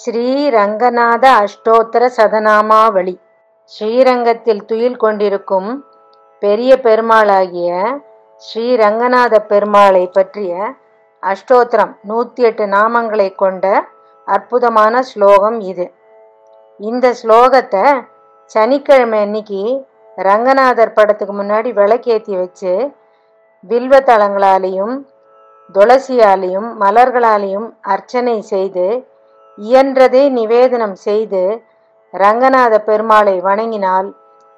ஸ்ரீரங்கநாத அஷ்டோத்தர சதநாமாவளி. ஸ்ரீரங்கத்தில் துயில் கொண்டிருக்கும் பெரிய பெருமாளாகிய ஸ்ரீரங்கநாத பெருமாளை பற்றிய அஷ்டோத்திரம் 108 நாமங்களை கொண்ட அற்புதமான ஸ்லோகம் இது. இந்த ஸ்லோகத்தை சனிக்கிழமை அன்னைக்கு ரங்கநாதர் படத்துக்கு முன்னாடி விளக்கேற்றி வச்சு வில்வத்தளங்களாலேயும் துளசியாலையும் மலர்களாலையும் அர்ச்சனை செய்து இயன்றதை நிவேதனம் செய்து ரங்கநாத பெருமாளை வணங்கினால்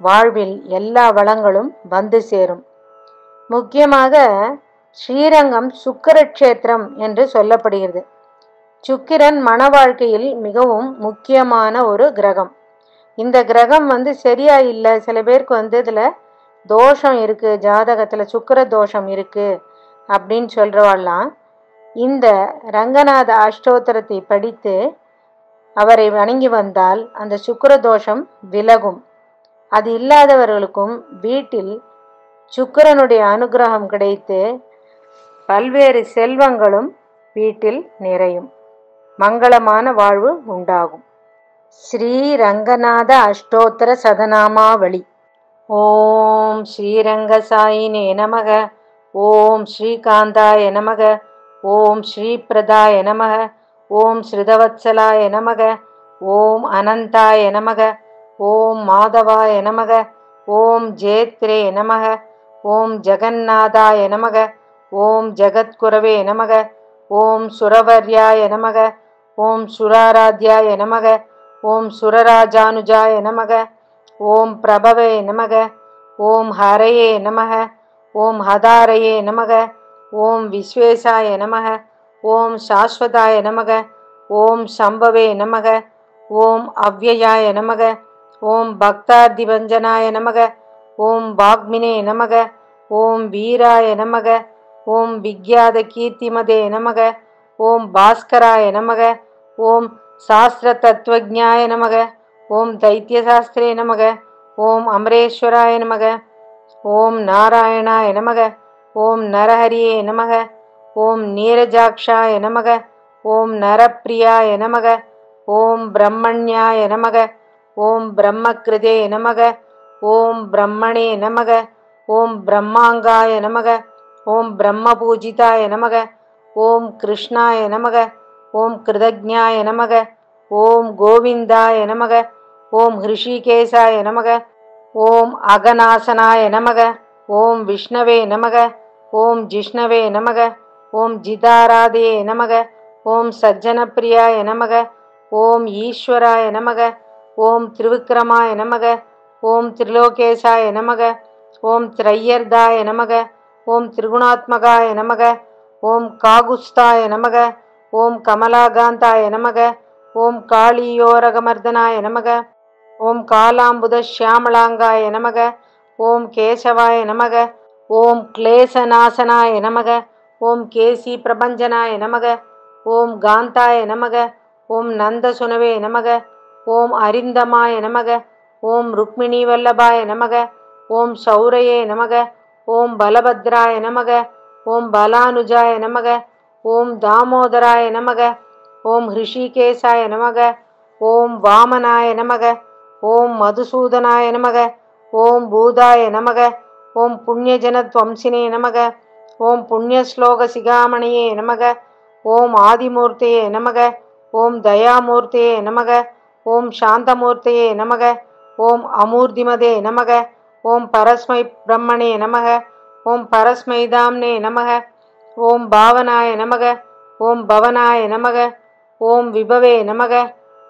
வாழ்வில் எல்லா வளங்களும் வந்து சேரும். முக்கியமாக ஸ்ரீரங்கம் சுக்கிரக்ஷேத்திரம் என்று சொல்லப்படுகிறது. சுக்கிரன் மன வாழ்க்கையில் மிகவும் முக்கியமான ஒரு கிரகம். இந்த கிரகம் சரியா இல்லை, சில பேருக்கு இதில் தோஷம் இருக்குது, ஜாதகத்தில் சுக்கிர தோஷம் இருக்குது அப்படின்னு சொல்கிறவாள்லாம் இந்த ரங்கநாத அஷ்டோத்திரத்தை படித்து அவரை வணங்கி வந்தால் அந்த சுக்கிர தோஷம் விலகும். அது இல்லாதவர்களுக்கும் வீட்டில் சுக்கிரனுடைய அனுகிரகம் கிடைத்து பல்வேறு செல்வங்களும் வீட்டில் நிறையும், மங்களமான வாழ்வு உண்டாகும். ஸ்ரீரங்கநாத அஷ்டோத்தர சதநாமாவளி. ஓம் ஸ்ரீரங்க சாயினே நமக. ஓம் ஸ்ரீகாந்தாய நமக. ஓம் ஸ்ரீபிரதாய நமக. ஓம் ஸ்ருதவத்சலாய நமக. ஓம் அனந்தாய நமக. ஓம் மாதவாய நமக. ஓம் ஜேத்ரே நமக. ஓம் ஜெகநாதாய நமக. ஓம் ஜகத்குரவே நமக. ஓம் சுரவர்யாய நமக. ஓம் சுராராத்யாய நமக. ஓம் சுரராஜானுஜாய நமக. ஓம் பிரபவே நமக. ஓம் ஹரயே நமக. ஓம் ஹதாரயே நமக. ஓம் விஸ்வேசாய நமக. ஓம் சாஸ்வதாய நமக. ஓம் சம்பவே நமக. ஓம் அவ்யயாய நமக. ஓம் பக்தாதிபஞ்சனாய நமக. ஓம் வாக்மினே நமக. ஓம் வீராய நமக. ஓம் விக்யாத கீர்த்திமதே நமக. ஓம் பாஸ்கராய நமக. ஓம் சாஸ்திர தத்துவஜாய நமக. ஓம் தைத்தியசாஸ்திரே நமக. ஓம் அமரேஸ்வராய நமக. ஓம் நாராயணாய நமக. ஓம் நரஹரியே நமக. ஓம் நீரஜாக்ஷாய நமக. ஓம் நரப்பிரியாய நமக. ஓம் பிரம்மண்யாய நமக. ஓம் பிரம்மகிருதே நமக. ஓம் பிரம்மணே நமக. ஓம் பிரம்மாங்காய நமக. ஓம் பிரம்மபூஜிதாய நமக. ஓம் கிருஷ்ணாய நமக. ஓம் கிருதஜ்ஞாய நமக. ஓம் கோவிந்தாய நமக. ஓம் ஹிருஷிகேசாய நமக. ஓம் அகநாசனாய நமக. ஓம் விஷ்ணவே நமக. ஓம் ஜிஷ்ணவே நமக. ஓம் ஜிதாராதயே நமக. ஓம் சஜ்ஜனப்பிரியாய நமக. ஓம் ஈஸ்வராய நமக. ஓம் திரிவிக்ரமாய நமக. ஓம் திரிலோகேசாய நமக. ஓம் திரையர்தாய நமக. ஓம் திரிகுணாத்மகாய நமக. ஓம் காகுஸ்தாய நமக. ஓம் கமலாகாந்தாய நமக. ஓம் காளியோரகமர்தனாய நமக. ஓம் காலாம்புத ஷியாமளாங்காய நமக. ஓம் கேசவாய நமக. ஓம் கிளேசநாசனாய நமக. ஓம் கேசி பிரபஞ்சனாய நமக. ஓம் காந்தாய நமக. ஓம் நந்தசுனவே நமக. ஓம் அரிந்தமாய நமக. ஓம் ருக்மிணி வல்லபாய நமக. ஓம் சௌரயே நமக. ஓம் பலபத்ராய நமக. ஓம் பலானுஜாய நமக. ஓம் தாமோதராய நமக. ஓம் ஹிருஷிகேசாய நமக. ஓம் வாமனாய நமக. ஓம் மதுசூதனாய நமக. ஓம் பூதாய நமக. ஓம் புண்ணியஜனத்வம்சினே நமக. ஓம் புண்ணியஸ்லோக சிகாமணியே நமக. ஓம் ஆதிமூர்த்தியே நமக. ஓம் தயாமூர்த்தியே நமக. ஓம் சாந்தமூர்த்தியே நமக. ஓம் அமூர்த்திமதே நமக. ஓம் பரஸ்மை பிரம்மணே நமக. ஓம் பரஸ்மை தாம்னே நமக. ஓம் பாவனாய நமக. ஓம் பவனாய நமக. ஓம் விபவே நமக.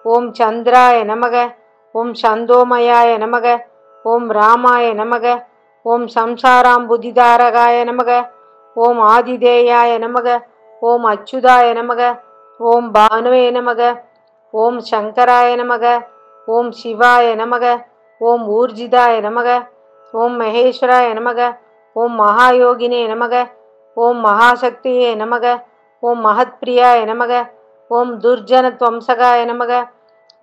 ஓம் சந்திராய நமக. ஓம் சந்தோமயாய நமக. ஓம் ராமாய நமக. ஓம் சம்சாராம்புதிதாரகாய நமக. ஓம் ஆதிதேயாய நமக. ஓம் அச்சுதாய நமக. ஓம் பானுவே நமக. ஓம் சங்கராய நமக. ஓம் சிவாய நமக. ஓம் ஊர்ஜிதாய நமக. ஓம் மகேஸ்வராய நமக. ஓம் மகாயோகினே நமக. ஓம் மகாசக்தியே நமக. ஓம் மகத்பிரியாய நமக. ஓம் துர்ஜனத்வம்சகாய நமக.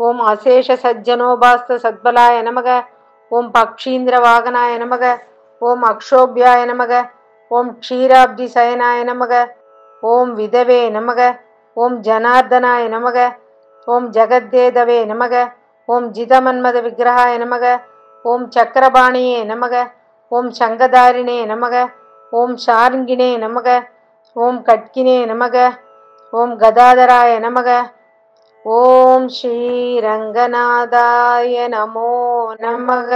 ஓம் அசேஷ சஜ்ஜனோபாஸ்த சத்பலாய நமக. ஓம் பக்ஷீந்திர வாகனாய நமக. ஓம் அக்ஷோபியாய நமக. ஓம் க்ஷீராப்தி சயனாய நமக. ஓம் விதவே நமக. ஓம் ஜனார்தனாய நமக. ಓಂ ಜಗದ್ದೇದವೇ ನಮಃ. ಓಂ ಜಿತಮನ್ಮದ ವಿಗ್ರಹಾಯ ನಮಃ. ಓಂ ಚಕ್ರಪಾಣಿಯೇ ನಮಃ. ಓಂ ಶಂಖಧಾರಿಣೇ ನಮಃ. ಓಂ ಶಾರ್ಂಗಿಣೇ ನಮಃ. ಓಂ ಕಟ್ಕಿನೇ ನಮಃ. ಓಂ ಗದಾಧರಾಯ ನಮಃ. ಓಂ ಶ್ರೀರಂಗನಾಥಾಯ ನಮೋ ನಮಃ.